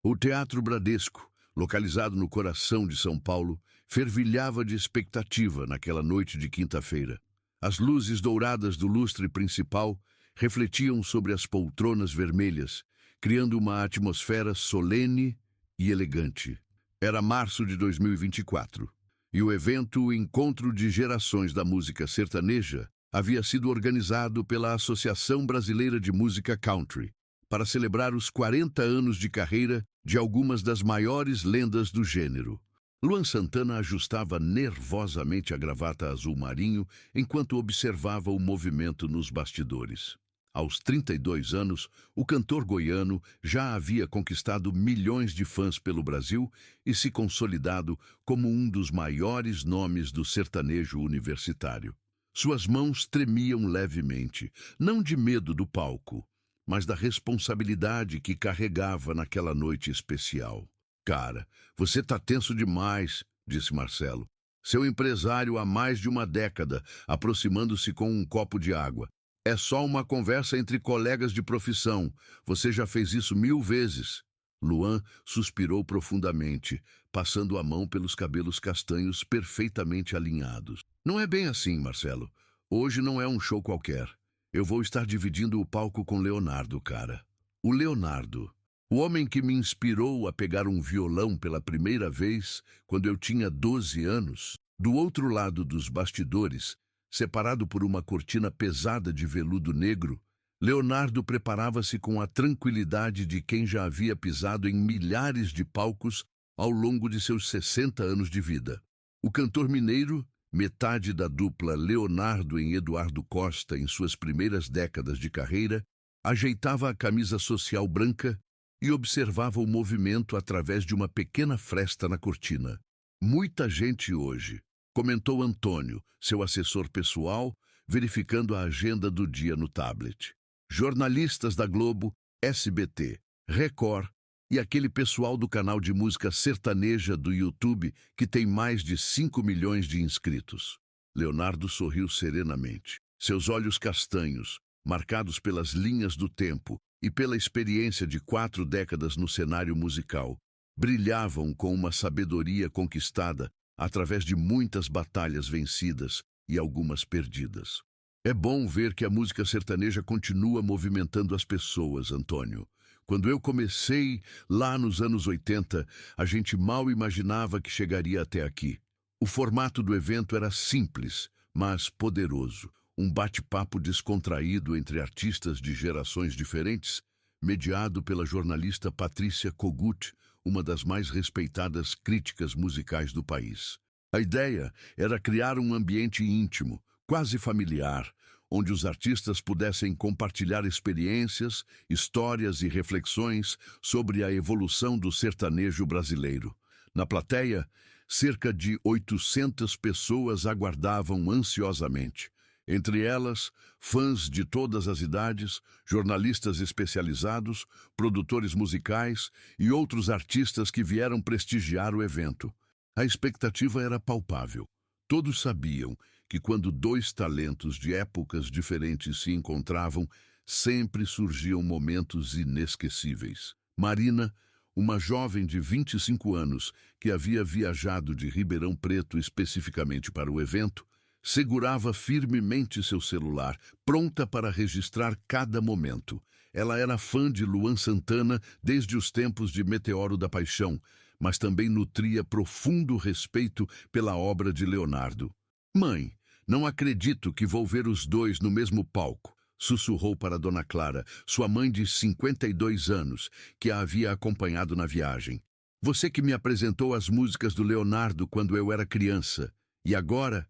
O Teatro Bradesco, localizado no coração de São Paulo, fervilhava de expectativa naquela noite de quinta-feira. As luzes douradas do lustre principal refletiam sobre as poltronas vermelhas, criando uma atmosfera solene e elegante. Era março de 2024, e o evento Encontro de Gerações da Música Sertaneja havia sido organizado pela Associação Brasileira de Música Country, para celebrar os 40 anos de carreira de algumas das maiores lendas do gênero. Luan Santana ajustava nervosamente a gravata azul marinho enquanto observava o movimento nos bastidores. Aos 32 anos, o cantor goiano já havia conquistado milhões de fãs pelo Brasil e se consolidado como um dos maiores nomes do sertanejo universitário. Suas mãos tremiam levemente, não de medo do palco, mas da responsabilidade que carregava naquela noite especial. "Cara, você tá tenso demais", disse Marcelo, seu empresário há mais de uma década, aproximando-se com um copo de água. "É só uma conversa entre colegas de profissão. Você já fez isso 1000 vezes." Luan suspirou profundamente, passando a mão pelos cabelos castanhos perfeitamente alinhados. "Não é bem assim, Marcelo. Hoje não é um show qualquer. Eu vou estar dividindo o palco com Leonardo, cara." O Leonardo, o homem que me inspirou a pegar um violão pela primeira vez quando eu tinha 12 anos, do outro lado dos bastidores, separado por uma cortina pesada de veludo negro, Leonardo preparava-se com a tranquilidade de quem já havia pisado em milhares de palcos ao longo de seus 60 anos de vida. O cantor mineiro, metade da dupla Leonardo e Eduardo Costa em suas primeiras décadas de carreira, ajeitava a camisa social branca e observava o movimento através de uma pequena fresta na cortina. "Muita gente hoje", comentou Antônio, seu assessor pessoal, verificando a agenda do dia no tablet. "Jornalistas da Globo, SBT, Record e aquele pessoal do canal de música sertaneja do YouTube que tem mais de 5 milhões de inscritos." Leonardo sorriu serenamente. Seus olhos castanhos, marcados pelas linhas do tempo e pela experiência de 4 décadas no cenário musical, brilhavam com uma sabedoria conquistada através de muitas batalhas vencidas e algumas perdidas. "É bom ver que a música sertaneja continua movimentando as pessoas, Antônio. Quando eu comecei lá nos anos 80, a gente mal imaginava que chegaria até aqui. O formato do evento era simples, mas poderoso. Um bate-papo descontraído entre artistas de gerações diferentes, mediado pela jornalista Patrícia Kogut, uma das mais respeitadas críticas musicais do país. A ideia era criar um ambiente íntimo, quase familiar, onde os artistas pudessem compartilhar experiências, histórias e reflexões sobre a evolução do sertanejo brasileiro. Na plateia, cerca de 800 pessoas aguardavam ansiosamente. Entre elas, fãs de todas as idades, jornalistas especializados, produtores musicais e outros artistas que vieram prestigiar o evento. A expectativa era palpável. Todos sabiam que quando 2 talentos de épocas diferentes se encontravam, sempre surgiam momentos inesquecíveis. Marina, uma jovem de 25 anos que havia viajado de Ribeirão Preto especificamente para o evento, segurava firmemente seu celular, pronta para registrar cada momento. Ela era fã de Luan Santana desde os tempos de Meteoro da Paixão, mas também nutria profundo respeito pela obra de Leonardo. "Mãe, não acredito que vou ver os dois no mesmo palco", sussurrou para Dona Clara, sua mãe de 52 anos, que a havia acompanhado na viagem. "Você que me apresentou as músicas do Leonardo quando eu era criança. E agora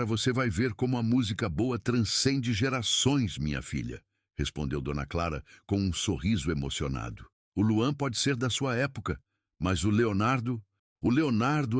você vai ver como a música boa transcende gerações, minha filha", respondeu Dona Clara com um sorriso emocionado. "O Luan pode ser da sua época, mas o Leonardo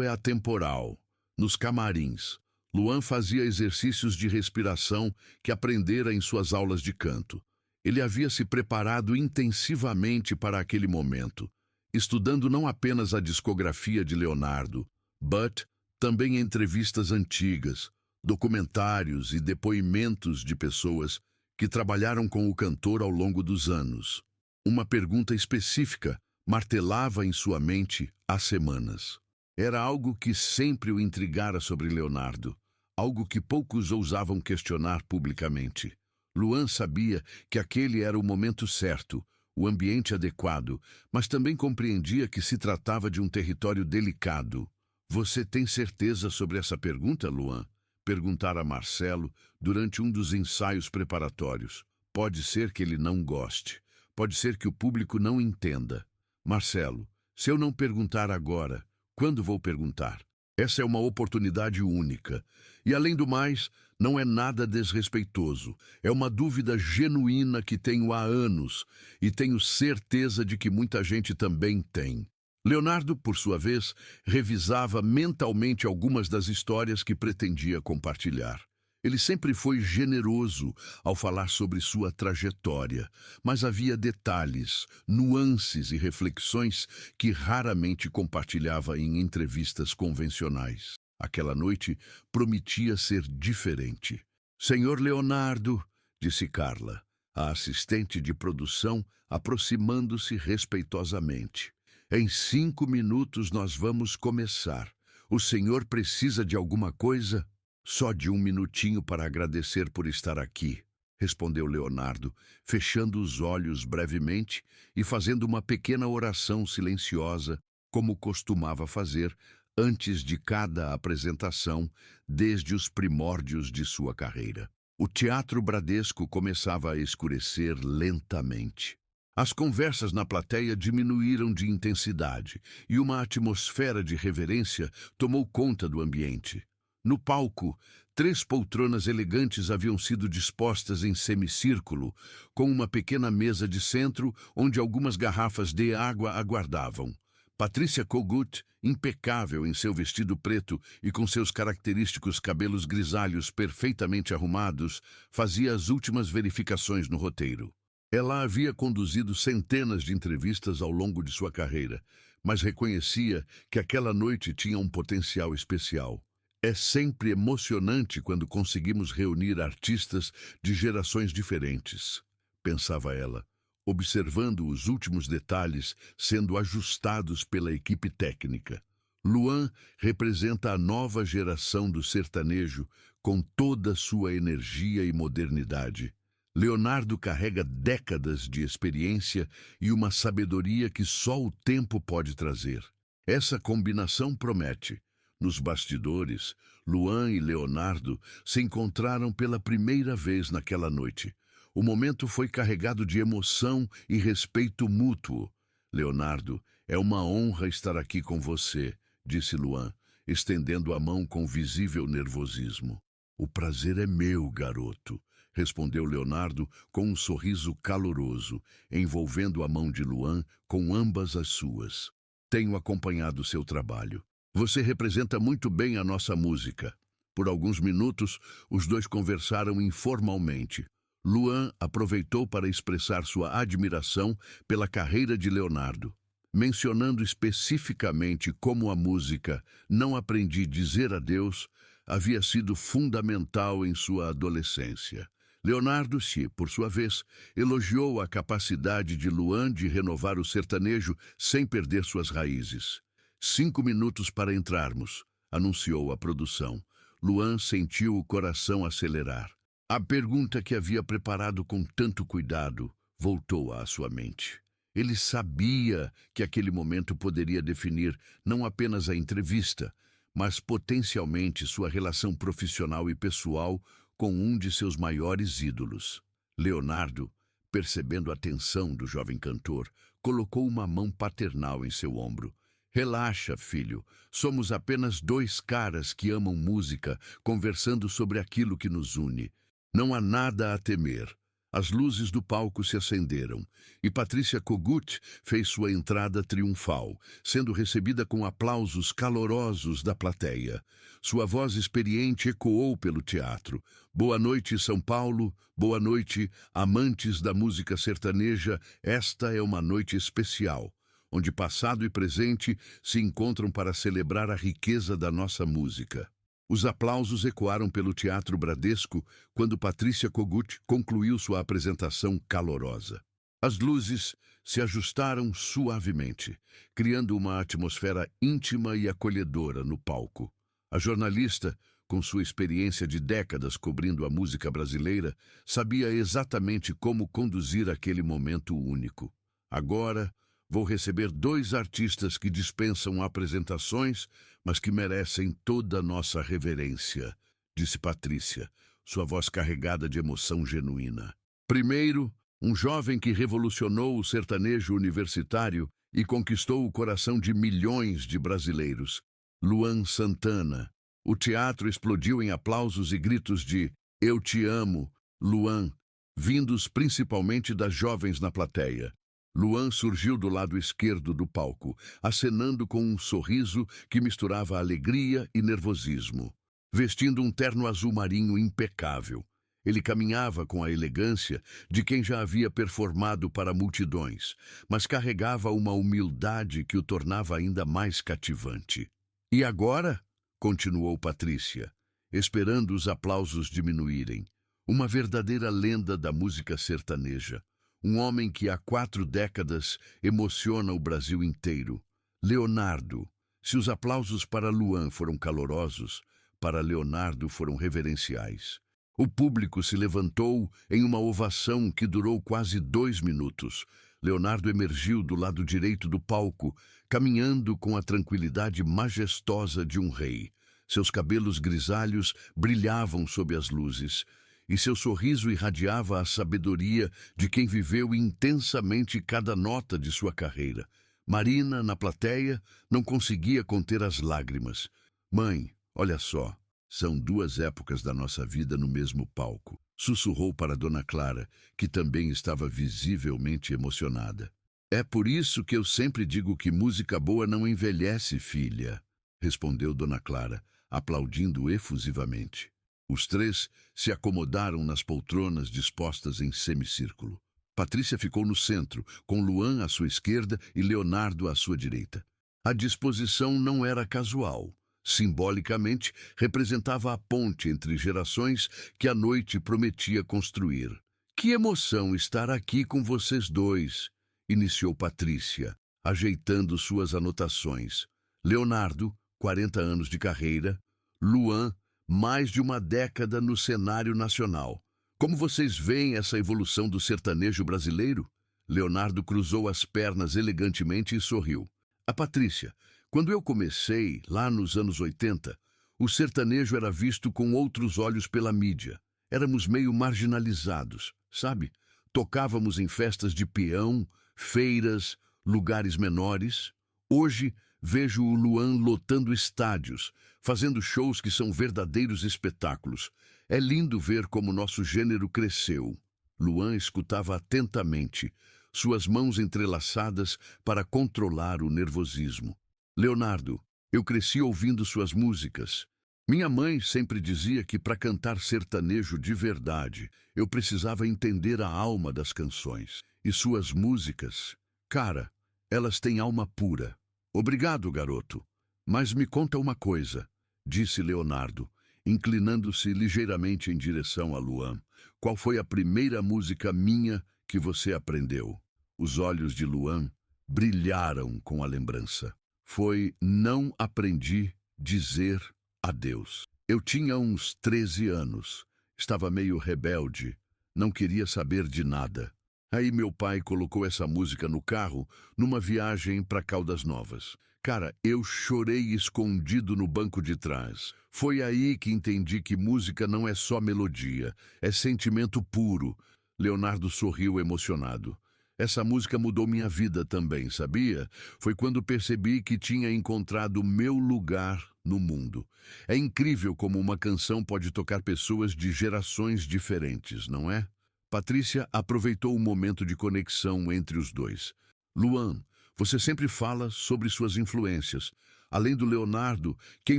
é atemporal." Nos camarins, Luan fazia exercícios de respiração que aprendera em suas aulas de canto. Ele havia se preparado intensivamente para aquele momento, estudando não apenas a discografia de Leonardo, but também entrevistas antigas, documentários e depoimentos de pessoas que trabalharam com o cantor ao longo dos anos. Uma pergunta específica martelava em sua mente há semanas. Era algo que sempre o intrigara sobre Leonardo, algo que poucos ousavam questionar publicamente. Luan sabia que aquele era o momento certo, o ambiente adequado, mas também compreendia que se tratava de um território delicado. Você tem certeza sobre essa pergunta, Luan? Perguntara Marcelo durante um dos ensaios preparatórios. Pode ser que ele não goste. Pode ser que o público não entenda. Marcelo, se eu não perguntar agora, quando vou perguntar? Essa é uma oportunidade única. E, além do mais, não é nada desrespeitoso. É uma dúvida genuína que tenho há anos e tenho certeza de que muita gente também tem. Leonardo, por sua vez, revisava mentalmente algumas das histórias que pretendia compartilhar. Ele sempre foi generoso ao falar sobre sua trajetória, mas havia detalhes, nuances e reflexões que raramente compartilhava em entrevistas convencionais. Aquela noite prometia ser diferente. Senhor Leonardo, disse Carla, a assistente de produção, aproximando-se respeitosamente. Em 5 minutos nós vamos começar. O senhor precisa de alguma coisa? Só de um minutinho para agradecer por estar aqui, respondeu Leonardo, fechando os olhos brevemente e fazendo uma pequena oração silenciosa, como costumava fazer antes de cada apresentação, desde os primórdios de sua carreira. O Teatro Bradesco começava a escurecer lentamente. As conversas na plateia diminuíram de intensidade e uma atmosfera de reverência tomou conta do ambiente. No palco, 3 poltronas elegantes haviam sido dispostas em semicírculo, com uma pequena mesa de centro onde algumas garrafas de água aguardavam. Patrícia Kogut, impecável em seu vestido preto e com seus característicos cabelos grisalhos perfeitamente arrumados, fazia as últimas verificações no roteiro. Ela havia conduzido centenas de entrevistas ao longo de sua carreira, mas reconhecia que aquela noite tinha um potencial especial. É sempre emocionante quando conseguimos reunir artistas de gerações diferentes, pensava ela, observando os últimos detalhes sendo ajustados pela equipe técnica. Luan representa a nova geração do sertanejo com toda sua energia e modernidade. Leonardo carrega décadas de experiência e uma sabedoria que só o tempo pode trazer. Essa combinação promete. Nos bastidores, Luan e Leonardo se encontraram pela primeira vez naquela noite. O momento foi carregado de emoção e respeito mútuo. Leonardo, é uma honra estar aqui com você, disse Luan, estendendo a mão com visível nervosismo. O prazer é meu, garoto, respondeu Leonardo com um sorriso caloroso, envolvendo a mão de Luan com ambas as suas. Tenho acompanhado seu trabalho. Você representa muito bem a nossa música. Por alguns minutos, os dois conversaram informalmente. Luan aproveitou para expressar sua admiração pela carreira de Leonardo, mencionando especificamente como a música Não Aprendi Dizer Adeus havia sido fundamental em sua adolescência. Leonardo, por sua vez, elogiou a capacidade de Luan de renovar o sertanejo sem perder suas raízes. 5 minutos para entrarmos, anunciou a produção. Luan sentiu o coração acelerar. A pergunta que havia preparado com tanto cuidado voltou à sua mente. Ele sabia que aquele momento poderia definir não apenas a entrevista, mas potencialmente sua relação profissional e pessoal com um de seus maiores ídolos. Leonardo, percebendo a tensão do jovem cantor, colocou uma mão paternal em seu ombro. Relaxa, filho. Somos apenas 2 caras que amam música, conversando sobre aquilo que nos une. Não há nada a temer. As luzes do palco se acenderam e Patrícia Kogut fez sua entrada triunfal, sendo recebida com aplausos calorosos da plateia. Sua voz experiente ecoou pelo teatro. Boa noite, São Paulo. Boa noite, amantes da música sertaneja. Esta é uma noite especial, onde passado e presente se encontram para celebrar a riqueza da nossa música. Os aplausos ecoaram pelo Teatro Bradesco quando Patrícia Kogut concluiu sua apresentação calorosa. As luzes se ajustaram suavemente, criando uma atmosfera íntima e acolhedora no palco. A jornalista, com sua experiência de décadas cobrindo a música brasileira, sabia exatamente como conduzir aquele momento único. Agora, vou receber dois artistas que dispensam apresentações, mas que merecem toda a nossa reverência, disse Patrícia, sua voz carregada de emoção genuína. Primeiro, um jovem que revolucionou o sertanejo universitário e conquistou o coração de milhões de brasileiros, Luan Santana. O teatro explodiu em aplausos e gritos de "Eu te amo, Luan", vindos principalmente das jovens na plateia. Luan surgiu do lado esquerdo do palco, acenando com um sorriso que misturava alegria e nervosismo. Vestindo um terno azul marinho impecável, ele caminhava com a elegância de quem já havia performado para multidões, mas carregava uma humildade que o tornava ainda mais cativante. "E agora?", continuou Patrícia, esperando os aplausos diminuírem. "Uma verdadeira lenda da música sertaneja. Um homem que há 4 décadas emociona o Brasil inteiro. Leonardo." Se os aplausos para Luan foram calorosos, para Leonardo foram reverenciais. O público se levantou em uma ovação que durou quase 2 minutos. Leonardo emergiu do lado direito do palco, caminhando com a tranquilidade majestosa de um rei. Seus cabelos grisalhos brilhavam sob as luzes, e seu sorriso irradiava a sabedoria de quem viveu intensamente cada nota de sua carreira. Marina, na plateia, não conseguia conter as lágrimas. "Mãe, olha só. São 2 épocas da nossa vida no mesmo palco", sussurrou para Dona Clara, que também estava visivelmente emocionada. "É por isso que eu sempre digo que música boa não envelhece, filha", respondeu Dona Clara, aplaudindo efusivamente. Os 3 se acomodaram nas poltronas dispostas em semicírculo. Patrícia ficou no centro, com Luan à sua esquerda e Leonardo à sua direita. A disposição não era casual. Simbolicamente, representava a ponte entre gerações que a noite prometia construir. "Que emoção estar aqui com vocês dois", iniciou Patrícia, ajeitando suas anotações. Leonardo, 40 anos de carreira. Luan, mais de uma década no cenário nacional. "Como vocês veem essa evolução do sertanejo brasileiro?" Leonardo cruzou as pernas elegantemente e sorriu. "A Patrícia, quando eu comecei, lá nos anos 80, o sertanejo era visto com outros olhos pela mídia. Éramos meio marginalizados, sabe? Tocávamos em festas de peão, feiras, lugares menores. Hoje, vejo o Luan lotando estádios, fazendo shows que são verdadeiros espetáculos. É lindo ver como nosso gênero cresceu." Luan escutava atentamente, suas mãos entrelaçadas para controlar o nervosismo. "Leonardo, eu cresci ouvindo suas músicas. Minha mãe sempre dizia que para cantar sertanejo de verdade, eu precisava entender a alma das canções. E suas músicas, cara, elas têm alma pura." "Obrigado, garoto. Mas me conta uma coisa", disse Leonardo, inclinando-se ligeiramente em direção a Luan. "Qual foi a primeira música minha que você aprendeu?" Os olhos de Luan brilharam com a lembrança. "Foi Não Aprendi Dizer Adeus. Eu tinha uns 13 anos. Estava meio rebelde. Não queria saber de nada. Aí meu pai colocou essa música no carro numa viagem para Caldas Novas. Cara, eu chorei escondido no banco de trás. Foi aí que entendi que música não é só melodia, é sentimento puro." Leonardo sorriu emocionado. "Essa música mudou minha vida também, sabia? Foi quando percebi que tinha encontrado o meu lugar no mundo. É incrível como uma canção pode tocar pessoas de gerações diferentes, não é?" Patrícia aproveitou o momento de conexão entre os dois. "Luan, você sempre fala sobre suas influências. Além do Leonardo, quem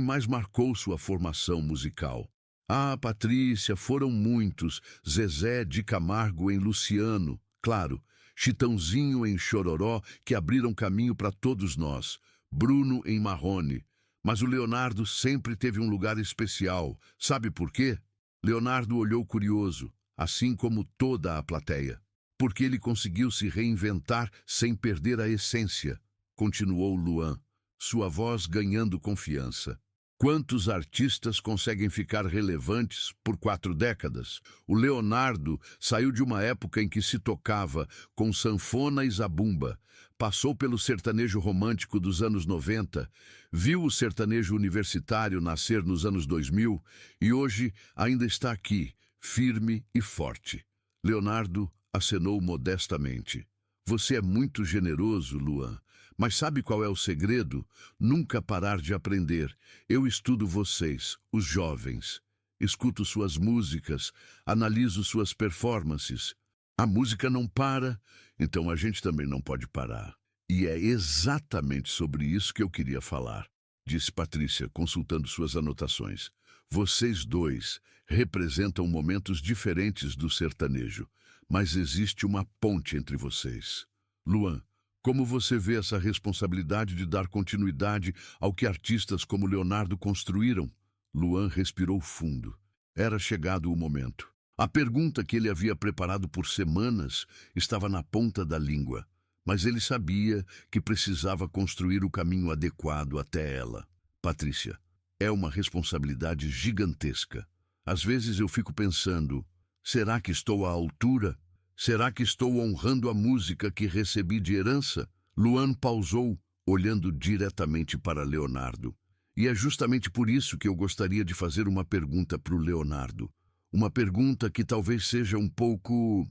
mais marcou sua formação musical?" "Ah, Patrícia, foram muitos. Zezé de Camargo em Luciano, claro. Chitãozinho em Chororó, que abriram caminho para todos nós. Bruno em Marrone. Mas o Leonardo sempre teve um lugar especial. Sabe por quê?" Leonardo olhou curioso, assim como toda a plateia. porque ele conseguiu se reinventar sem perder a essência, continuou Luan, sua voz ganhando confiança. Quantos artistas conseguem ficar relevantes por 4 décadas? O Leonardo saiu de uma época em que se tocava com sanfona e zabumba, passou pelo sertanejo romântico dos anos 90, viu o sertanejo universitário nascer nos anos 2000 e hoje ainda está aqui, firme e forte. Leonardo acenou modestamente. Você é muito generoso, Luan. Mas sabe qual é o segredo? Nunca parar de aprender. Eu estudo vocês, os jovens. Escuto suas músicas, analiso suas performances. A música não para, então a gente também não pode parar. E é exatamente sobre isso que eu queria falar, disse Patrícia, consultando suas anotações. Vocês dois representam momentos diferentes do sertanejo, mas existe uma ponte entre vocês. Luan, como você vê essa responsabilidade de dar continuidade ao que artistas como Leonardo construíram? Luan respirou fundo. Era chegado o momento. A pergunta que ele havia preparado por semanas estava na ponta da língua, mas ele sabia que precisava construir o caminho adequado até ela. Patrícia, é uma responsabilidade gigantesca. Às vezes eu fico pensando, será que estou à altura? Será que estou honrando a música que recebi de herança? Luan pausou, olhando diretamente para Leonardo. E é justamente por isso que eu gostaria de fazer uma pergunta para o Leonardo. Uma pergunta que talvez seja um pouco...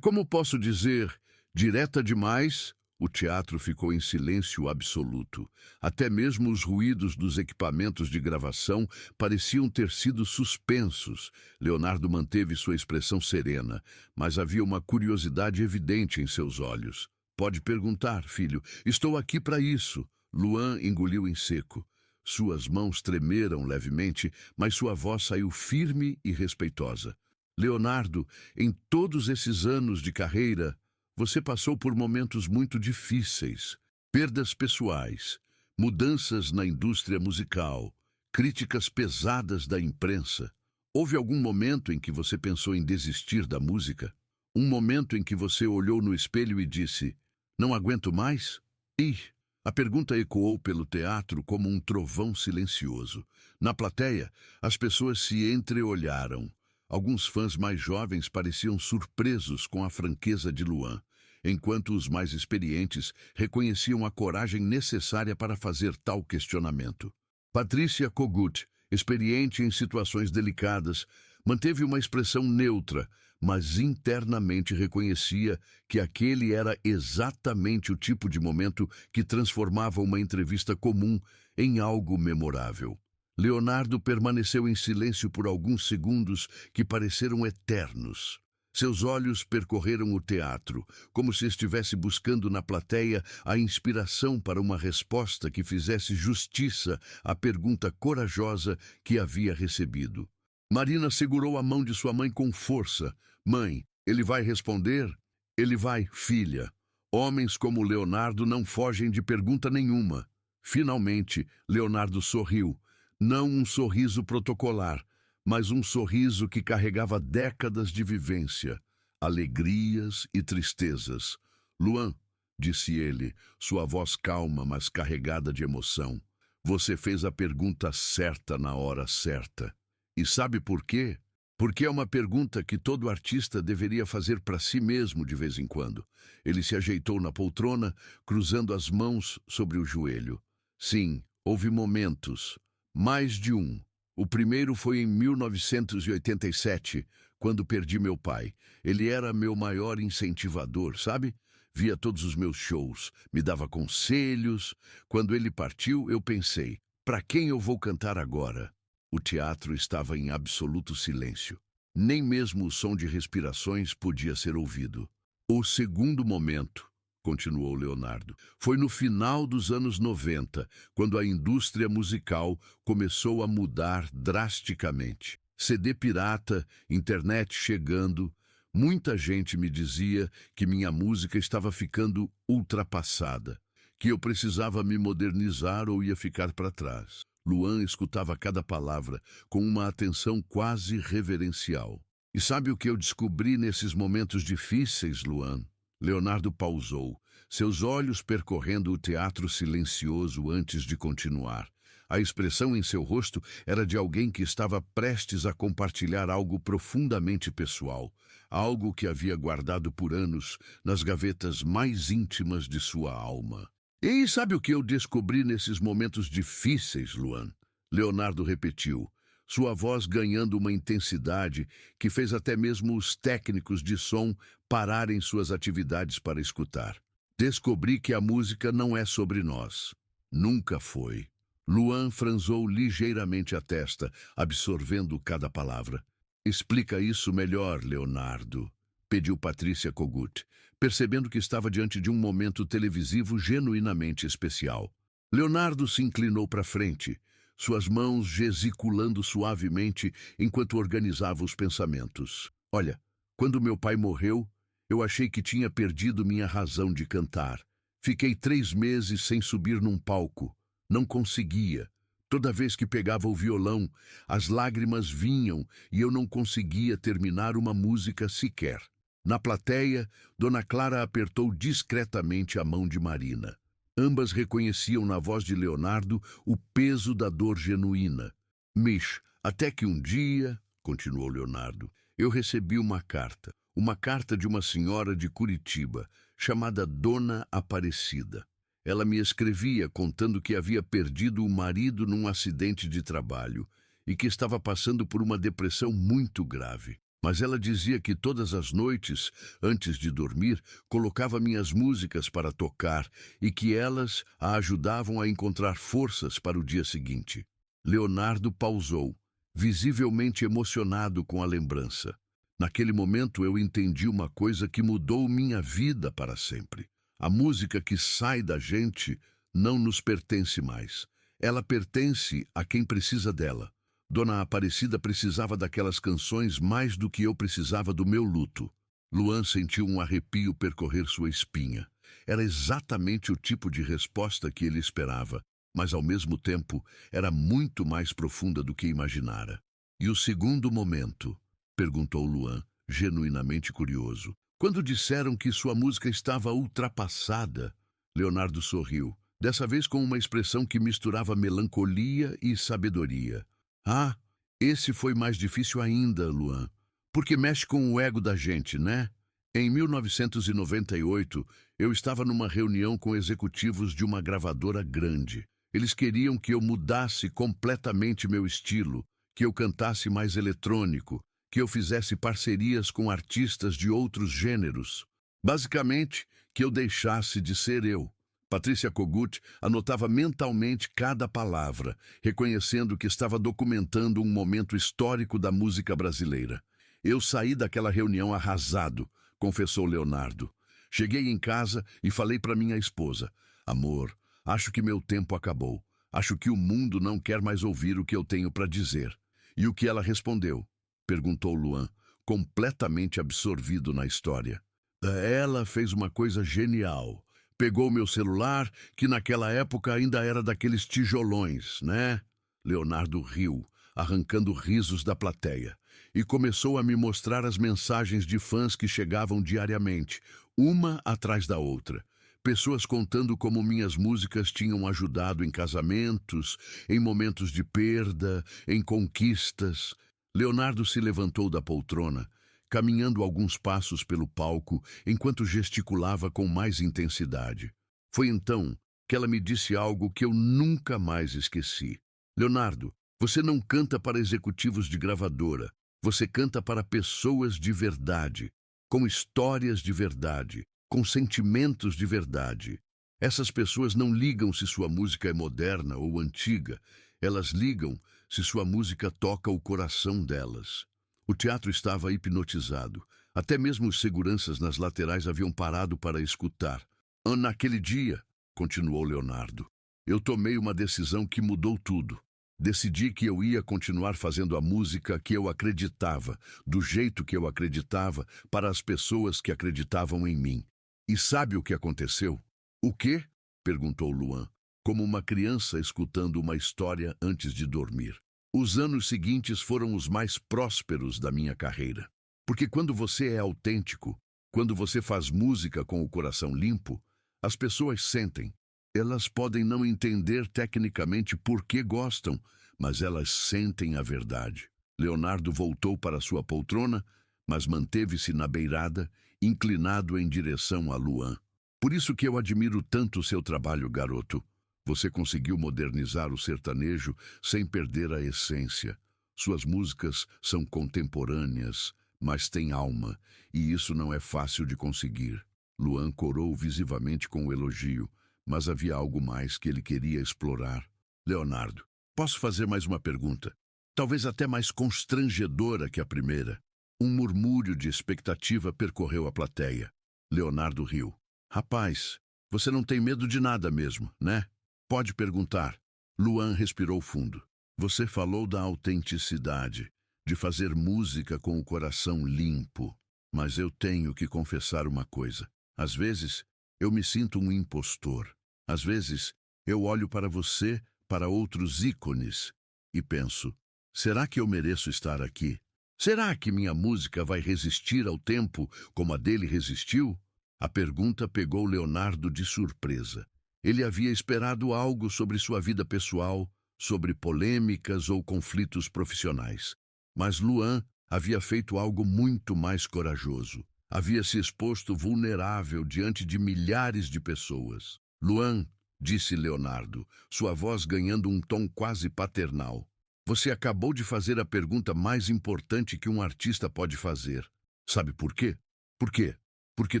Como posso dizer? Direta demais? O teatro ficou em silêncio absoluto. Até mesmo os ruídos dos equipamentos de gravação pareciam ter sido suspensos. Leonardo manteve sua expressão serena, mas havia uma curiosidade evidente em seus olhos. Pode perguntar, filho. Estou aqui para isso. Luan engoliu em seco. Suas mãos tremeram levemente, mas sua voz saiu firme e respeitosa. Leonardo, em todos esses anos de carreira, você passou por momentos muito difíceis, perdas pessoais, mudanças na indústria musical, críticas pesadas da imprensa. Houve algum momento em que você pensou em desistir da música? Um momento em que você olhou no espelho e disse, não aguento mais? E a pergunta ecoou pelo teatro como um trovão silencioso. Na plateia, as pessoas se entreolharam. Alguns fãs mais jovens pareciam surpresos com a franqueza de Luan, enquanto os mais experientes reconheciam a coragem necessária para fazer tal questionamento. Patrícia Kogut, experiente em situações delicadas, manteve uma expressão neutra, mas internamente reconhecia que aquele era exatamente o tipo de momento que transformava uma entrevista comum em algo memorável. Leonardo permaneceu em silêncio por alguns segundos que pareceram eternos. Seus olhos percorreram o teatro, como se estivesse buscando na plateia a inspiração para uma resposta que fizesse justiça à pergunta corajosa que havia recebido. Marina segurou a mão de sua mãe com força. Mãe, ele vai responder? Ele vai, filha. Homens como Leonardo não fogem de pergunta nenhuma. Finalmente, Leonardo sorriu. Não um sorriso protocolar, mas um sorriso que carregava décadas de vivência, alegrias e tristezas. Luan, disse ele, sua voz calma, mas carregada de emoção, você fez a pergunta certa na hora certa. E sabe por quê? Porque é uma pergunta que todo artista deveria fazer para si mesmo de vez em quando. Ele se ajeitou na poltrona, cruzando as mãos sobre o joelho. Sim, houve momentos. Mais de um. O primeiro foi em 1987, quando perdi meu pai. Ele era meu maior incentivador, sabe? Via todos os meus shows, me dava conselhos. Quando ele partiu, eu pensei, para quem eu vou cantar agora? O teatro estava em absoluto silêncio. Nem mesmo o som de respirações podia ser ouvido. O segundo momento, continuou Leonardo, foi no final dos anos 90, quando a indústria musical começou a mudar drasticamente. CD pirata, internet chegando, muita gente me dizia que minha música estava ficando ultrapassada, que eu precisava me modernizar ou ia ficar para trás. Luan escutava cada palavra com uma atenção quase reverencial. E sabe o que eu descobri nesses momentos difíceis, Luan? Leonardo pausou, seus olhos percorrendo o teatro silencioso antes de continuar. A expressão em seu rosto era de alguém que estava prestes a compartilhar algo profundamente pessoal, algo que havia guardado por anos nas gavetas mais íntimas de sua alma. E sabe o que eu descobri nesses momentos difíceis, Luan? Leonardo repetiu, sua voz ganhando uma intensidade que fez até mesmo os técnicos de som pararem suas atividades para escutar. Descobri que a música não é sobre nós. Nunca foi. Luan franzou ligeiramente a testa, absorvendo cada palavra. Explica isso melhor, Leonardo, pediu Patrícia Kogut, percebendo que estava diante de um momento televisivo genuinamente especial. Leonardo se inclinou para frente, suas mãos gesticulando suavemente enquanto organizava os pensamentos. Olha, quando meu pai morreu, eu achei que tinha perdido minha razão de cantar. Fiquei 3 meses sem subir num palco. Não conseguia. Toda vez que pegava o violão, as lágrimas vinham e eu não conseguia terminar uma música sequer. Na plateia, Dona Clara apertou discretamente a mão de Marina. Ambas reconheciam na voz de Leonardo o peso da dor genuína. Mish, até que um dia, continuou Leonardo, eu recebi uma carta de uma senhora de Curitiba, chamada Dona Aparecida. Ela me escrevia contando que havia perdido o marido num acidente de trabalho e que estava passando por uma depressão muito grave. Mas ela dizia que todas as noites, antes de dormir, colocava minhas músicas para tocar e que elas a ajudavam a encontrar forças para o dia seguinte. Leonardo pausou, visivelmente emocionado com a lembrança. Naquele momento eu entendi uma coisa que mudou minha vida para sempre. A música que sai da gente não nos pertence mais. Ela pertence a quem precisa dela. Dona Aparecida precisava daquelas canções mais do que eu precisava do meu luto. Luan sentiu um arrepio percorrer sua espinha. Era exatamente o tipo de resposta que ele esperava, mas ao mesmo tempo era muito mais profunda do que imaginara. E o segundo momento? Perguntou Luan, genuinamente curioso. Quando disseram que sua música estava ultrapassada, Leonardo sorriu, dessa vez com uma expressão que misturava melancolia e sabedoria. Ah, esse foi mais difícil ainda, Luan, porque mexe com o ego da gente, né? Em 1998, eu estava numa reunião com executivos de uma gravadora grande. Eles queriam que eu mudasse completamente meu estilo, que eu cantasse mais eletrônico, que eu fizesse parcerias com artistas de outros gêneros. Basicamente, que eu deixasse de ser eu. Patrícia Kogut anotava mentalmente cada palavra, reconhecendo que estava documentando um momento histórico da música brasileira. Eu saí daquela reunião arrasado, confessou Leonardo. Cheguei em casa e falei para minha esposa, amor, acho que meu tempo acabou. Acho que o mundo não quer mais ouvir o que eu tenho para dizer. E o que ela respondeu? Perguntou Luan, completamente absorvido na história. Ela fez uma coisa genial. Pegou meu celular, que naquela época ainda era daqueles tijolões, né? Leonardo riu, arrancando risos da plateia, e começou a me mostrar as mensagens de fãs que chegavam diariamente, uma atrás da outra. Pessoas contando como minhas músicas tinham ajudado em casamentos, em momentos de perda, em conquistas. Leonardo se levantou da poltrona, caminhando alguns passos pelo palco enquanto gesticulava com mais intensidade. Foi então que ela me disse algo que eu nunca mais esqueci. Leonardo, você não canta para executivos de gravadora, você canta para pessoas de verdade, com histórias de verdade, com sentimentos de verdade. Essas pessoas não ligam se sua música é moderna ou antiga, elas ligam se sua música toca o coração delas. O teatro estava hipnotizado. Até mesmo os seguranças nas laterais haviam parado para escutar. Naquele dia, continuou Leonardo, eu tomei uma decisão que mudou tudo. Decidi que eu ia continuar fazendo a música que eu acreditava, do jeito que eu acreditava, para as pessoas que acreditavam em mim. E sabe o que aconteceu? O quê? Perguntou Luan, como uma criança escutando uma história antes de dormir. Os anos seguintes foram os mais prósperos da minha carreira. Porque quando você é autêntico, quando você faz música com o coração limpo, as pessoas sentem. Elas podem não entender tecnicamente por que gostam, mas elas sentem a verdade. Leonardo voltou para sua poltrona, mas manteve-se na beirada, inclinado em direção a Luan. Por isso que eu admiro tanto o seu trabalho, garoto. Você conseguiu modernizar o sertanejo sem perder a essência. Suas músicas são contemporâneas, mas têm alma, e isso não é fácil de conseguir. Luan corou visivamente com o elogio, mas havia algo mais que ele queria explorar. Leonardo, posso fazer mais uma pergunta? Talvez até mais constrangedora que a primeira. Um murmúrio de expectativa percorreu a plateia. Leonardo riu. Rapaz, você não tem medo de nada mesmo, né? Pode perguntar. Luan respirou fundo. Você falou da autenticidade, de fazer música com o coração limpo. Mas eu tenho que confessar uma coisa. Às vezes, eu me sinto um impostor. Às vezes, eu olho para você, para outros ícones, e penso, será que eu mereço estar aqui? Será que minha música vai resistir ao tempo como a dele resistiu? A pergunta pegou Leonardo de surpresa. Ele havia esperado algo sobre sua vida pessoal, sobre polêmicas ou conflitos profissionais. Mas Luan havia feito algo muito mais corajoso. Havia se exposto vulnerável diante de milhares de pessoas. Luan, disse Leonardo, sua voz ganhando um tom quase paternal. Você acabou de fazer a pergunta mais importante que um artista pode fazer. Sabe por quê? Por quê? Porque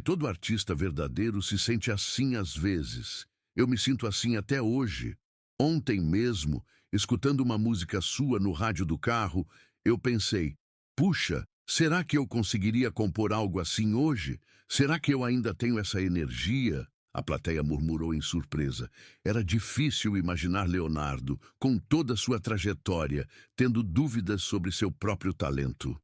todo artista verdadeiro se sente assim às vezes. Eu me sinto assim até hoje. Ontem mesmo, escutando uma música sua no rádio do carro, eu pensei, puxa, será que eu conseguiria compor algo assim hoje? Será que eu ainda tenho essa energia? A plateia murmurou em surpresa. Era difícil imaginar Leonardo, com toda sua trajetória, tendo dúvidas sobre seu próprio talento.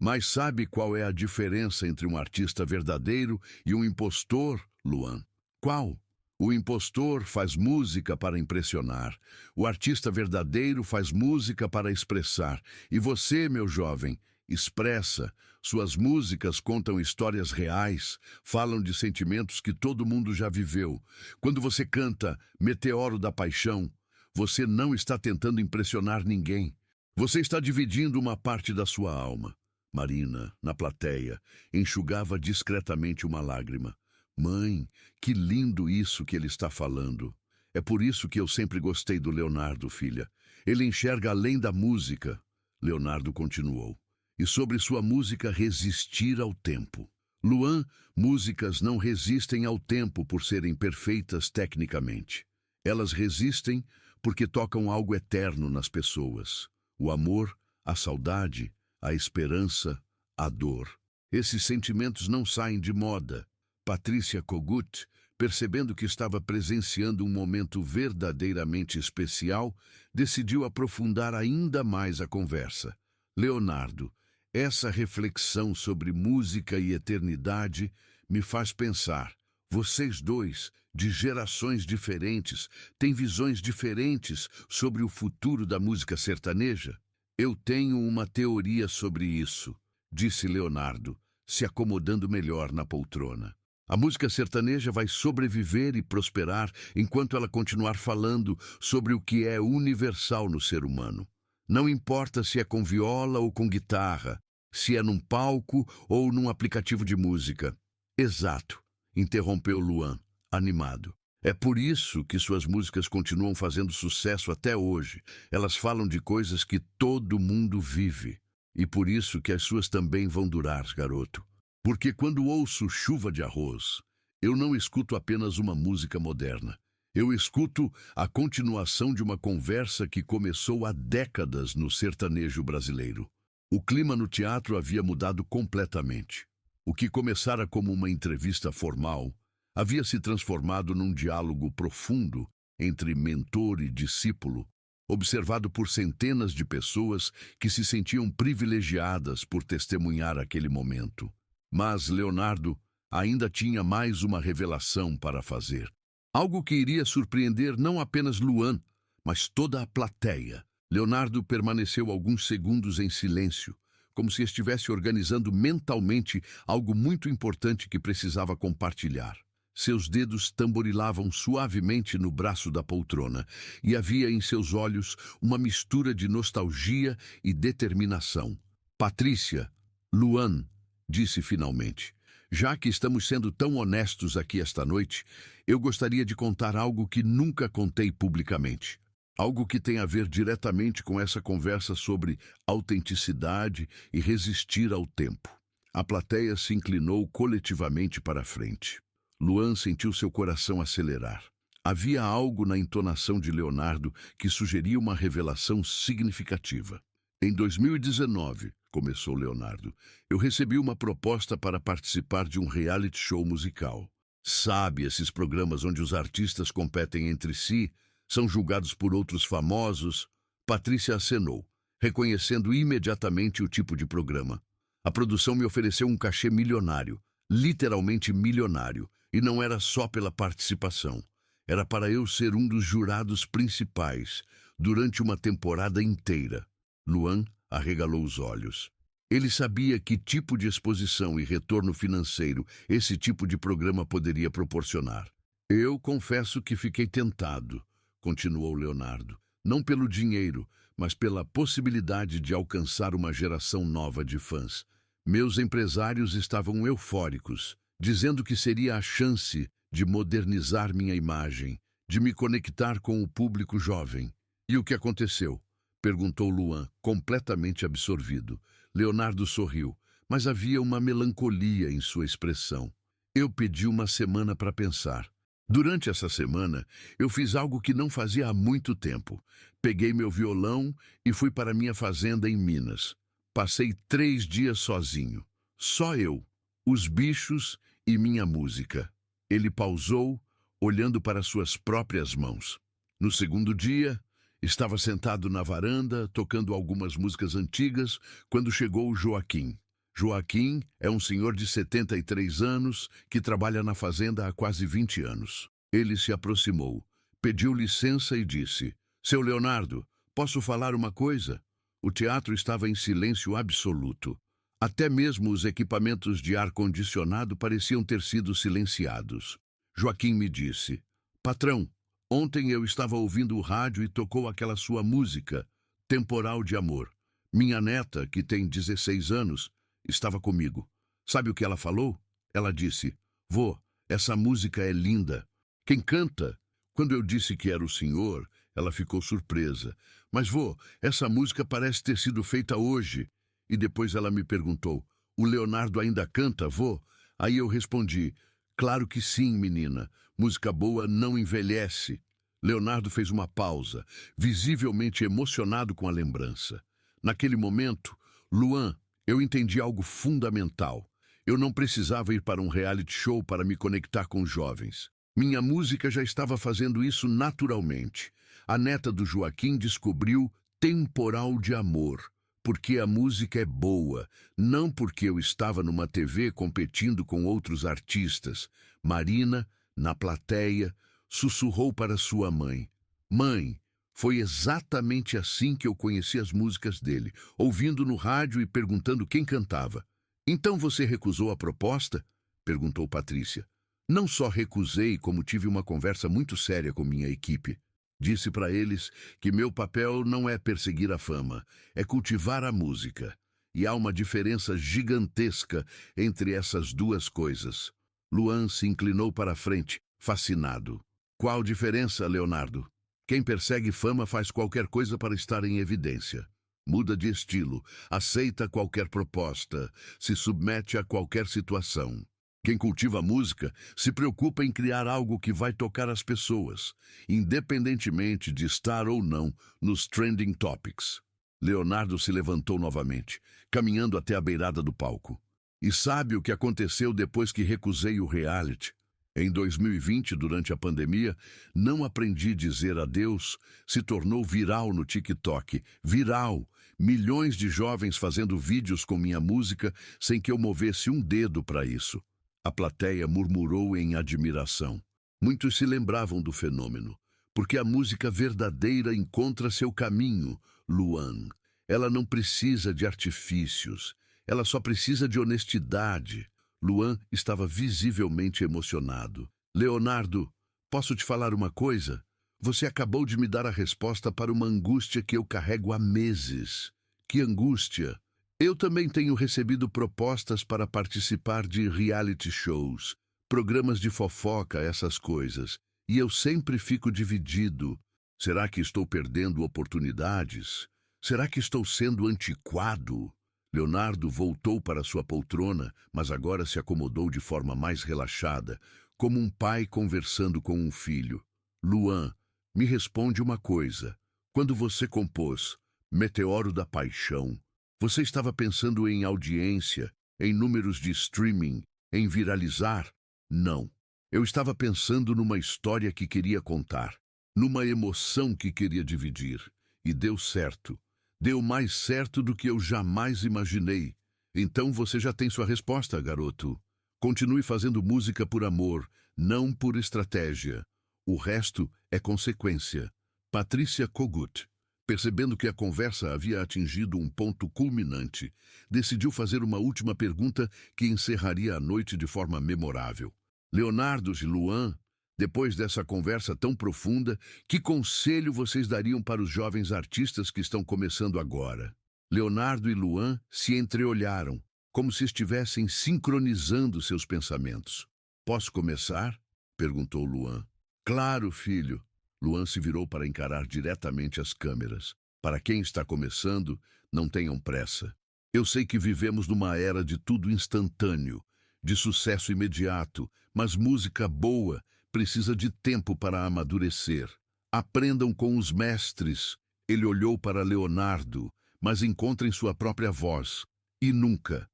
Mas sabe qual é a diferença entre um artista verdadeiro e um impostor, Luan? Qual? O impostor faz música para impressionar. O artista verdadeiro faz música para expressar. E você, meu jovem, expressa. Suas músicas contam histórias reais, falam de sentimentos que todo mundo já viveu. Quando você canta Meteoro da Paixão, você não está tentando impressionar ninguém. Você está dividindo uma parte da sua alma. Marina, na plateia, enxugava discretamente uma lágrima. Mãe, que lindo isso que ele está falando. É por isso que eu sempre gostei do Leonardo, filha. Ele enxerga além da música. Leonardo continuou. E sobre sua música resistir ao tempo. Luan, músicas não resistem ao tempo por serem perfeitas tecnicamente. Elas resistem porque tocam algo eterno nas pessoas. O amor, a saudade, a esperança, a dor. Esses sentimentos não saem de moda. Patrícia Kogut, percebendo que estava presenciando um momento verdadeiramente especial, decidiu aprofundar ainda mais a conversa. Leonardo, essa reflexão sobre música e eternidade me faz pensar. Vocês dois, de gerações diferentes, têm visões diferentes sobre o futuro da música sertaneja? Eu tenho uma teoria sobre isso, disse Leonardo, se acomodando melhor na poltrona. A música sertaneja vai sobreviver e prosperar enquanto ela continuar falando sobre o que é universal no ser humano. Não importa se é com viola ou com guitarra, se é num palco ou num aplicativo de música. Exato, interrompeu Luan, animado. É por isso que suas músicas continuam fazendo sucesso até hoje. Elas falam de coisas que todo mundo vive. E por isso que as suas também vão durar, garoto. Porque quando ouço Chuva de Arroz, eu não escuto apenas uma música moderna. Eu escuto a continuação de uma conversa que começou há décadas no sertanejo brasileiro. O clima no teatro havia mudado completamente. O que começara como uma entrevista formal havia se transformado num diálogo profundo entre mentor e discípulo, observado por centenas de pessoas que se sentiam privilegiadas por testemunhar aquele momento. Mas Leonardo ainda tinha mais uma revelação para fazer. Algo que iria surpreender não apenas Luan, mas toda a plateia. Leonardo permaneceu alguns segundos em silêncio, como se estivesse organizando mentalmente algo muito importante que precisava compartilhar. Seus dedos tamborilavam suavemente no braço da poltrona, e havia em seus olhos uma mistura de nostalgia e determinação. Patrícia, Luan, disse finalmente, já que estamos sendo tão honestos aqui esta noite, eu gostaria de contar algo que nunca contei publicamente. Algo que tem a ver diretamente com essa conversa sobre autenticidade e resistir ao tempo. A plateia se inclinou coletivamente para a frente. Luan sentiu seu coração acelerar. Havia algo na entonação de Leonardo que sugeria uma revelação significativa. Em 2019, começou Leonardo, eu recebi uma proposta para participar de um reality show musical. Sabe, esses programas onde os artistas competem entre si, são julgados por outros famosos? Patrícia acenou, reconhecendo imediatamente o tipo de programa. A produção me ofereceu um cachê milionário, literalmente milionário, e não era só pela participação. Era para eu ser um dos jurados principais, durante uma temporada inteira. Luan arregalou os olhos. Ele sabia que tipo de exposição e retorno financeiro esse tipo de programa poderia proporcionar. Eu confesso que fiquei tentado, continuou Leonardo, não pelo dinheiro, mas pela possibilidade de alcançar uma geração nova de fãs. Meus empresários estavam eufóricos, dizendo que seria a chance de modernizar minha imagem, de me conectar com o público jovem. E o que aconteceu? Perguntou Luan, completamente absorvido. Leonardo sorriu, mas havia uma melancolia em sua expressão. Eu pedi uma semana para pensar. Durante essa semana, eu fiz algo que não fazia há muito tempo. Peguei meu violão e fui para minha fazenda em Minas. Passei 3 dias sozinho. Só eu, os bichos e minha música. Ele pausou, olhando para suas próprias mãos. No segundo dia, estava sentado na varanda, tocando algumas músicas antigas, quando chegou Joaquim. Joaquim é um senhor de 73 anos que trabalha na fazenda há quase 20 anos. Ele se aproximou, pediu licença e disse, Seu Leonardo, posso falar uma coisa? O teatro estava em silêncio absoluto. Até mesmo os equipamentos de ar-condicionado pareciam ter sido silenciados. Joaquim me disse, Patrão, ontem eu estava ouvindo o rádio e tocou aquela sua música, Temporal de Amor. Minha neta, que tem 16 anos, estava comigo. Sabe o que ela falou? Ela disse, Vô, essa música é linda. Quem canta? Quando eu disse que era o senhor, ela ficou surpresa. Mas, vô, essa música parece ter sido feita hoje. E depois ela me perguntou, o Leonardo ainda canta, vô? Aí eu respondi, claro que sim, menina. Música boa não envelhece. Leonardo fez uma pausa, visivelmente emocionado com a lembrança. Naquele momento, Luan, eu entendi algo fundamental. Eu não precisava ir para um reality show para me conectar com jovens. Minha música já estava fazendo isso naturalmente. A neta do Joaquim descobriu Temporal de Amor, porque a música é boa, não porque eu estava numa TV competindo com outros artistas. Marina, na plateia, sussurrou para sua mãe. Mãe, foi exatamente assim que eu conheci as músicas dele, ouvindo no rádio e perguntando quem cantava. Então você recusou a proposta? Perguntou Patrícia. Não só recusei, como tive uma conversa muito séria com minha equipe. Disse para eles que meu papel não é perseguir a fama, é cultivar a música. E há uma diferença gigantesca entre essas duas coisas. Luan se inclinou para a frente, fascinado. Qual diferença, Leonardo? Quem persegue fama faz qualquer coisa para estar em evidência. Muda de estilo, aceita qualquer proposta, se submete a qualquer situação. Quem cultiva música se preocupa em criar algo que vai tocar as pessoas, independentemente de estar ou não nos trending topics. Leonardo se levantou novamente, caminhando até a beirada do palco. E sabe o que aconteceu depois que recusei o reality? Em 2020, durante a pandemia, Não Aprendi a Dizer Adeus se tornou viral no TikTok. Viral! Milhões de jovens fazendo vídeos com minha música sem que eu movesse um dedo para isso. A plateia murmurou em admiração. Muitos se lembravam do fenômeno, porque a música verdadeira encontra seu caminho, Luan. Ela não precisa de artifícios. Ela só precisa de honestidade. Luan estava visivelmente emocionado. Leonardo, posso te falar uma coisa? Você acabou de me dar a resposta para uma angústia que eu carrego há meses. Que angústia! Eu também tenho recebido propostas para participar de reality shows, programas de fofoca, essas coisas. E eu sempre fico dividido. Será que estou perdendo oportunidades? Será que estou sendo antiquado? Leonardo voltou para sua poltrona, mas agora se acomodou de forma mais relaxada, como um pai conversando com um filho. Luan, me responde uma coisa. Quando você compôs Meteoro da Paixão, você estava pensando em audiência, em números de streaming, em viralizar? Não. Eu estava pensando numa história que queria contar, numa emoção que queria dividir. E deu certo. Deu mais certo do que eu jamais imaginei. Então você já tem sua resposta, garoto. Continue fazendo música por amor, não por estratégia. O resto é consequência. Patrícia Kogut, percebendo que a conversa havia atingido um ponto culminante, decidiu fazer uma última pergunta que encerraria a noite de forma memorável. Leonardo e Luan, depois dessa conversa tão profunda, que conselho vocês dariam para os jovens artistas que estão começando agora? Leonardo e Luan se entreolharam, como se estivessem sincronizando seus pensamentos. Posso começar? Perguntou Luan. Claro, filho. Luan se virou para encarar diretamente as câmeras. Para quem está começando, não tenham pressa. Eu sei que vivemos numa era de tudo instantâneo, de sucesso imediato, mas música boa precisa de tempo para amadurecer. Aprendam com os mestres. Ele olhou para Leonardo, mas encontrem sua própria voz. E nunca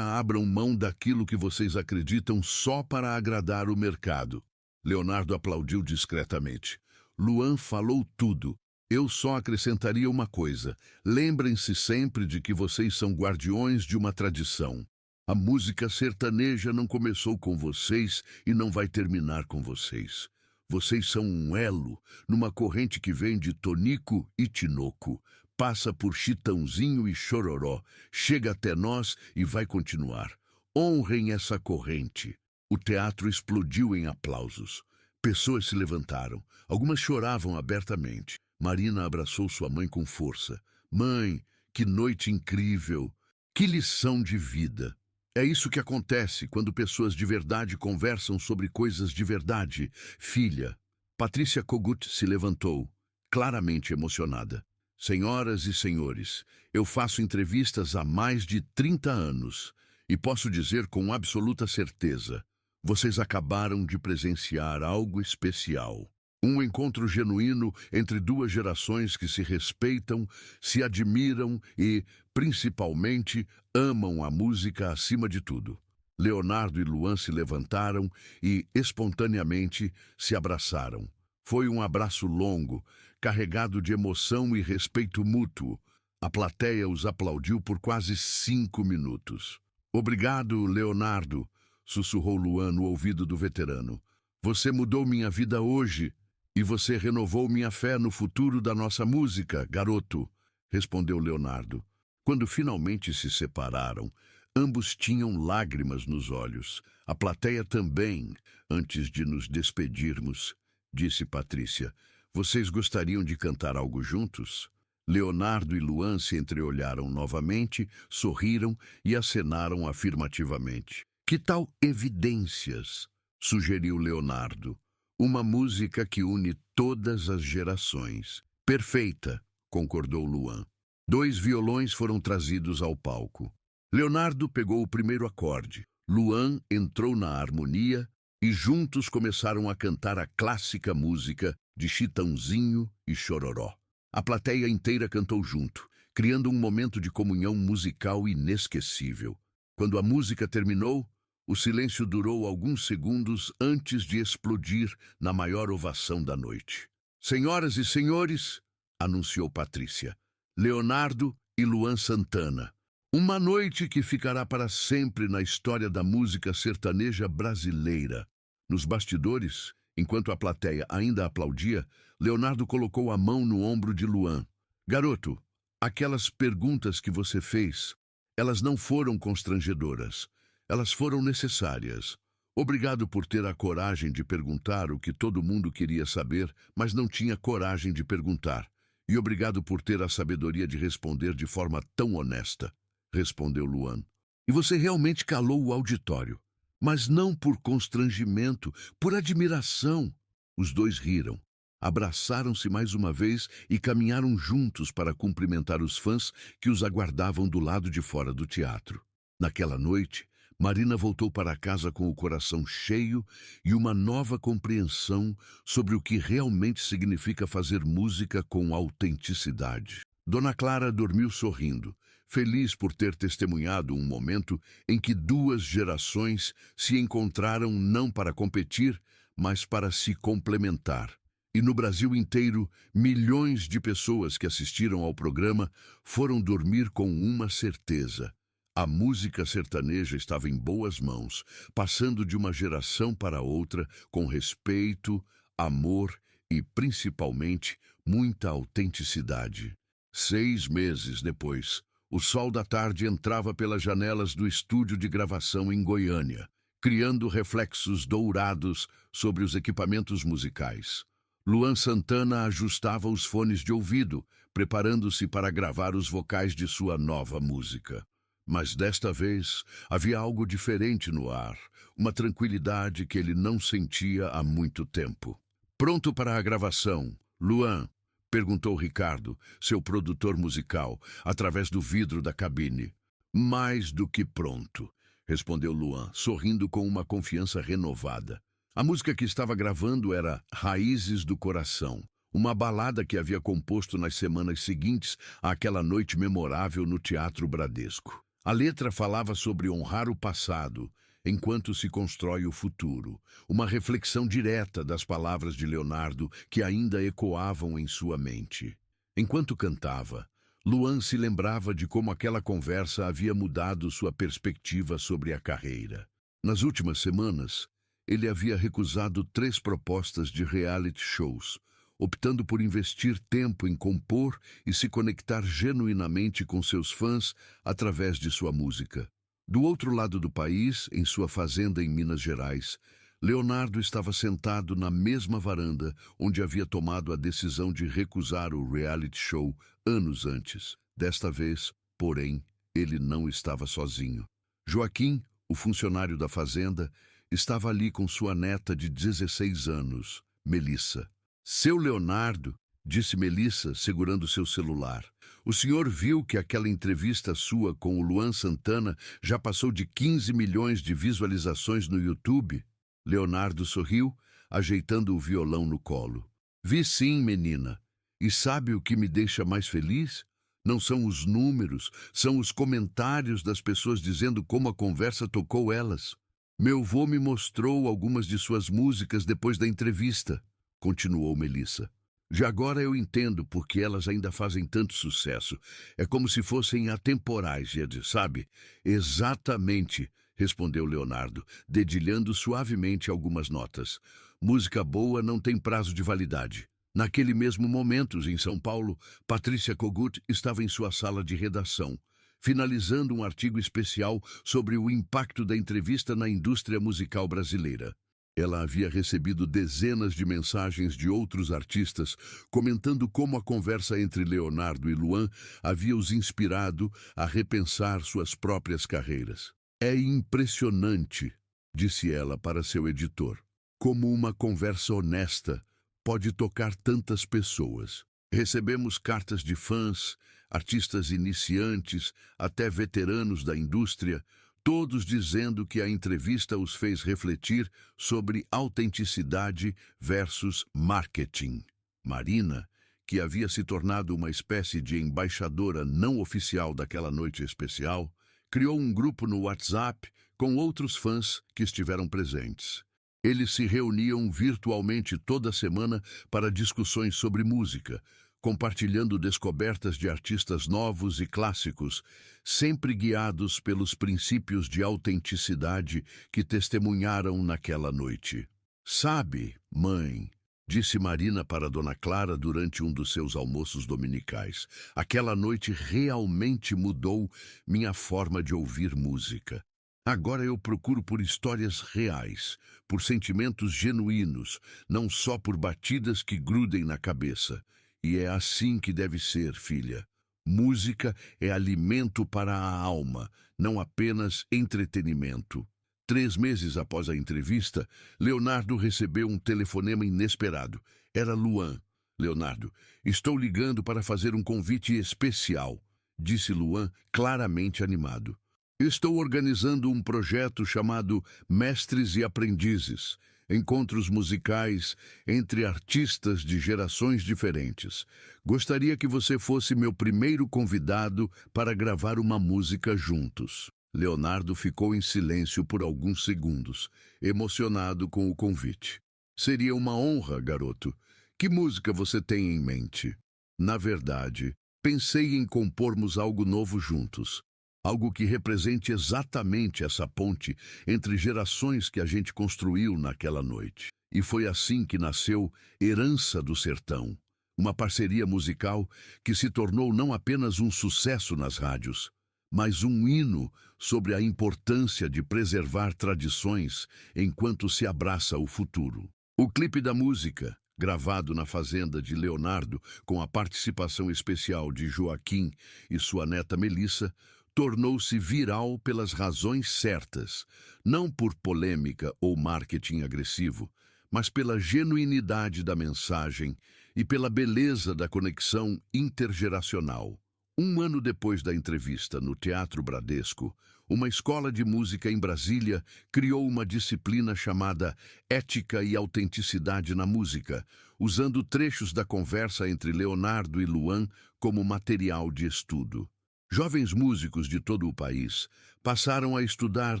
abram mão daquilo que vocês acreditam só para agradar o mercado. Leonardo aplaudiu discretamente. Luan falou tudo. Eu só acrescentaria uma coisa. Lembrem-se sempre de que vocês são guardiões de uma tradição. A música sertaneja não começou com vocês e não vai terminar com vocês. Vocês são um elo numa corrente que vem de Tonico e Tinoco, passa por Chitãozinho e Chororó, chega até nós e vai continuar. Honrem essa corrente. O teatro explodiu em aplausos. Pessoas se levantaram. Algumas choravam abertamente. Marina abraçou sua mãe com força. Mãe, que noite incrível! Que lição de vida! É isso que acontece quando pessoas de verdade conversam sobre coisas de verdade. Filha. Patrícia Kogut se levantou, claramente emocionada. Senhoras e senhores, eu faço entrevistas há mais de 30 anos e posso dizer com absoluta certeza, vocês acabaram de presenciar algo especial. Um encontro genuíno entre duas gerações que se respeitam, se admiram e, principalmente, amam a música acima de tudo. Leonardo e Luan se levantaram e, espontaneamente, se abraçaram. Foi um abraço longo, carregado de emoção e respeito mútuo. A plateia os aplaudiu por quase 5 minutos. Obrigado, Leonardo, sussurrou Luan no ouvido do veterano. Você mudou minha vida hoje. E você renovou minha fé no futuro da nossa música, garoto, respondeu Leonardo. Quando finalmente se separaram, ambos tinham lágrimas nos olhos. A plateia também, antes de nos despedirmos, disse Patrícia. Vocês gostariam de cantar algo juntos? Leonardo e Luan se entreolharam novamente, sorriram e acenaram afirmativamente. Que tal Evidências? Sugeriu Leonardo. Uma música que une todas as gerações. Perfeita, concordou Luan. 2 violões foram trazidos ao palco. Leonardo pegou o primeiro acorde. Luan entrou na harmonia e juntos começaram a cantar a clássica música de Chitãozinho e Chororó. A plateia inteira cantou junto, criando um momento de comunhão musical inesquecível. Quando a música terminou, o silêncio durou alguns segundos antes de explodir na maior ovação da noite. Senhoras e senhores, anunciou Patrícia, Leonardo e Luan Santana. Uma noite que ficará para sempre na história da música sertaneja brasileira. Nos bastidores, enquanto a plateia ainda aplaudia, Leonardo colocou a mão no ombro de Luan. Garoto, Aquelas perguntas que você fez, elas não foram constrangedoras. Elas foram necessárias. Obrigado por ter a coragem de perguntar o que todo mundo queria saber, mas não tinha coragem de perguntar. E obrigado por ter a sabedoria de responder de forma tão honesta, respondeu Luan. E você realmente calou o auditório. Mas não por constrangimento, por admiração. Os dois riram. Abraçaram-se mais uma vez e caminharam juntos para cumprimentar os fãs que os aguardavam do lado de fora do teatro. Naquela noite, Marina voltou para casa com o coração cheio e uma nova compreensão sobre o que realmente significa fazer música com autenticidade. Dona Clara dormiu sorrindo, feliz por ter testemunhado um momento em que duas gerações se encontraram não para competir, mas para se complementar. E no Brasil inteiro, milhões de pessoas que assistiram ao programa foram dormir com uma certeza: a música sertaneja estava em boas mãos, passando de uma geração para outra com respeito, amor e, principalmente, muita autenticidade. 6 meses depois, o sol da tarde entrava pelas janelas do estúdio de gravação em Goiânia, criando reflexos dourados sobre os equipamentos musicais. Luan Santana ajustava os fones de ouvido, preparando-se para gravar os vocais de sua nova música. Mas desta vez havia algo diferente no ar, uma tranquilidade que ele não sentia há muito tempo. Pronto para a gravação, Luan? Perguntou Ricardo, seu produtor musical, através do vidro da cabine. Mais do que pronto, respondeu Luan, sorrindo com uma confiança renovada. A música que estava gravando era Raízes do Coração, uma balada que havia composto nas semanas seguintes àquela noite memorável no Teatro Bradesco. A letra falava sobre honrar o passado, enquanto se constrói o futuro, uma reflexão direta das palavras de Leonardo que ainda ecoavam em sua mente. Enquanto cantava, Luan se lembrava de como aquela conversa havia mudado sua perspectiva sobre a carreira. Nas últimas semanas, ele havia recusado 3 propostas de reality shows, optando por investir tempo em compor e se conectar genuinamente com seus fãs através de sua música. Do outro lado do país, em sua fazenda em Minas Gerais, Leonardo estava sentado na mesma varanda onde havia tomado a decisão de recusar o reality show anos antes. Desta vez, porém, ele não estava sozinho. Joaquim, o funcionário da fazenda, estava ali com sua neta de 16 anos, Melissa. Seu Leonardo, disse Melissa, segurando seu celular. O senhor viu que aquela entrevista sua com o Luan Santana já passou de 15 milhões de visualizações no YouTube? Leonardo sorriu, ajeitando o violão no colo. Vi sim, menina. E sabe o que me deixa mais feliz? Não são os números, são os comentários das pessoas dizendo como a conversa tocou elas. Meu vô me mostrou algumas de suas músicas depois da entrevista, continuou Melissa. Já agora eu entendo por que elas ainda fazem tanto sucesso. É como se fossem atemporais, sabe? Exatamente, respondeu Leonardo, dedilhando suavemente algumas notas. Música boa não tem prazo de validade. Naquele mesmo momento, em São Paulo, Patrícia Kogut estava em sua sala de redação, finalizando um artigo especial sobre o impacto da entrevista na indústria musical brasileira. Ela havia recebido dezenas de mensagens de outros artistas comentando como a conversa entre Leonardo e Luan havia os inspirado a repensar suas próprias carreiras. É impressionante, disse ela para seu editor, como uma conversa honesta pode tocar tantas pessoas. Recebemos cartas de fãs, artistas iniciantes, até veteranos da indústria, todos dizendo que a entrevista os fez refletir sobre autenticidade versus marketing. Marina, que havia se tornado uma espécie de embaixadora não oficial daquela noite especial, criou um grupo no WhatsApp com outros fãs que estiveram presentes. Eles se reuniam virtualmente toda semana para discussões sobre música, compartilhando descobertas de artistas novos e clássicos, sempre guiados pelos princípios de autenticidade que testemunharam naquela noite. Sabe, mãe, disse Marina para Dona Clara durante um dos seus almoços dominicais. Aquela noite realmente mudou minha forma de ouvir música. Agora eu procuro por histórias reais, por sentimentos genuínos, não só por batidas que grudem na cabeça. E é assim que deve ser, filha. Música é alimento para a alma, não apenas entretenimento. 3 meses após a entrevista, Leonardo recebeu um telefonema inesperado. Era Luan. Leonardo, estou ligando para fazer um convite especial, disse Luan, claramente animado. Estou organizando um projeto chamado Mestres e Aprendizes, encontros musicais entre artistas de gerações diferentes. Gostaria que você fosse meu primeiro convidado para gravar uma música juntos. Leonardo ficou em silêncio por alguns segundos, emocionado com o convite. Seria uma honra, garoto. Que música você tem em mente? Na verdade, pensei em compormos algo novo juntos. Algo que represente exatamente essa ponte entre gerações que a gente construiu naquela noite. E foi assim que nasceu Herança do Sertão, uma parceria musical que se tornou não apenas um sucesso nas rádios, mas um hino sobre a importância de preservar tradições enquanto se abraça o futuro. O clipe da música, gravado na fazenda de Leonardo, com a participação especial de Joaquim e sua neta Melissa, tornou-se viral pelas razões certas, não por polêmica ou marketing agressivo, mas pela genuinidade da mensagem e pela beleza da conexão intergeracional. 1 ano depois da entrevista no Teatro Bradesco, uma escola de música em Brasília criou uma disciplina chamada Ética e Autenticidade na Música, usando trechos da conversa entre Leonardo e Luan como material de estudo. Jovens músicos de todo o país passaram a estudar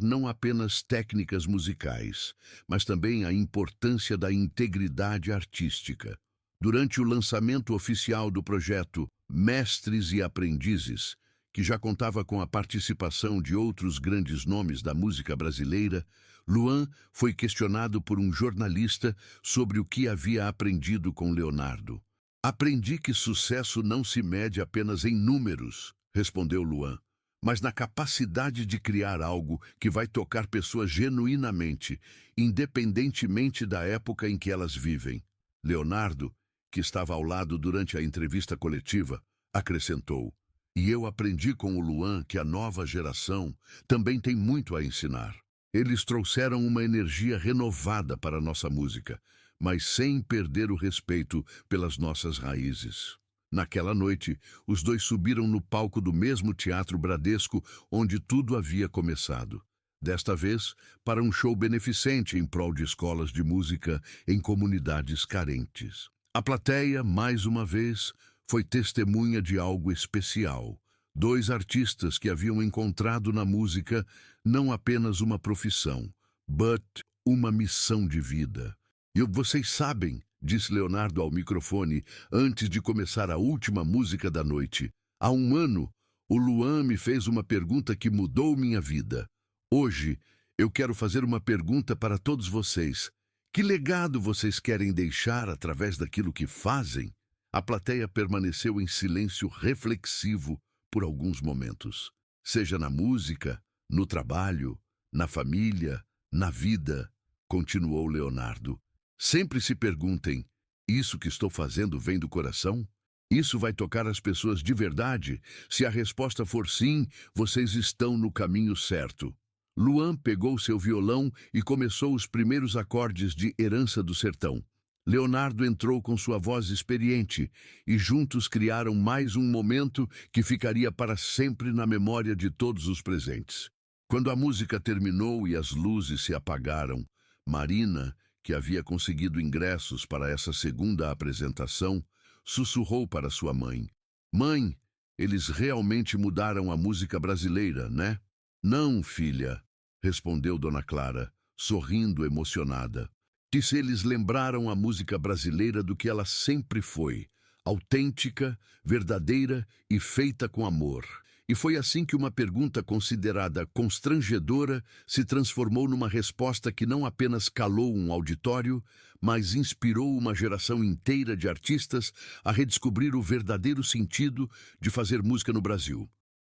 não apenas técnicas musicais, mas também a importância da integridade artística. Durante o lançamento oficial do projeto Mestres e Aprendizes, que já contava com a participação de outros grandes nomes da música brasileira, Luan foi questionado por um jornalista sobre o que havia aprendido com Leonardo. Aprendi que sucesso não se mede apenas em números, respondeu Luan, mas na capacidade de criar algo que vai tocar pessoas genuinamente, independentemente da época em que elas vivem. Leonardo, que estava ao lado durante a entrevista coletiva, acrescentou: e eu aprendi com o Luan que a nova geração também tem muito a ensinar. Eles trouxeram uma energia renovada para a nossa música, mas sem perder o respeito pelas nossas raízes. Naquela noite, os dois subiram no palco do mesmo Teatro Bradesco onde tudo havia começado. Desta vez, para um show beneficente em prol de escolas de música em comunidades carentes. A plateia, mais uma vez, foi testemunha de algo especial. 2 artistas que haviam encontrado na música não apenas uma profissão, but uma missão de vida. E vocês sabem, disse Leonardo ao microfone antes de começar a última música da noite. Há 1 ano, o Luan me fez uma pergunta que mudou minha vida. Hoje, eu quero fazer uma pergunta para todos vocês. Que legado vocês querem deixar através daquilo que fazem? A plateia permaneceu em silêncio reflexivo por alguns momentos. Seja na música, no trabalho, na família, na vida, continuou Leonardo. Sempre se perguntem, isso que estou fazendo vem do coração? Isso vai tocar as pessoas de verdade? Se a resposta for sim, vocês estão no caminho certo. Luan pegou seu violão e começou os primeiros acordes de Herança do Sertão. Leonardo entrou com sua voz experiente e juntos criaram mais um momento que ficaria para sempre na memória de todos os presentes. Quando a música terminou e as luzes se apagaram, Marina, que havia conseguido ingressos para essa segunda apresentação, sussurrou para sua mãe: Mãe, eles realmente mudaram a música brasileira, né? Não, filha, respondeu Dona Clara, sorrindo emocionada. Disse: eles lembraram a música brasileira do que ela sempre foi, autêntica, verdadeira e feita com amor. E foi assim que uma pergunta considerada constrangedora se transformou numa resposta que não apenas calou um auditório, mas inspirou uma geração inteira de artistas a redescobrir o verdadeiro sentido de fazer música no Brasil.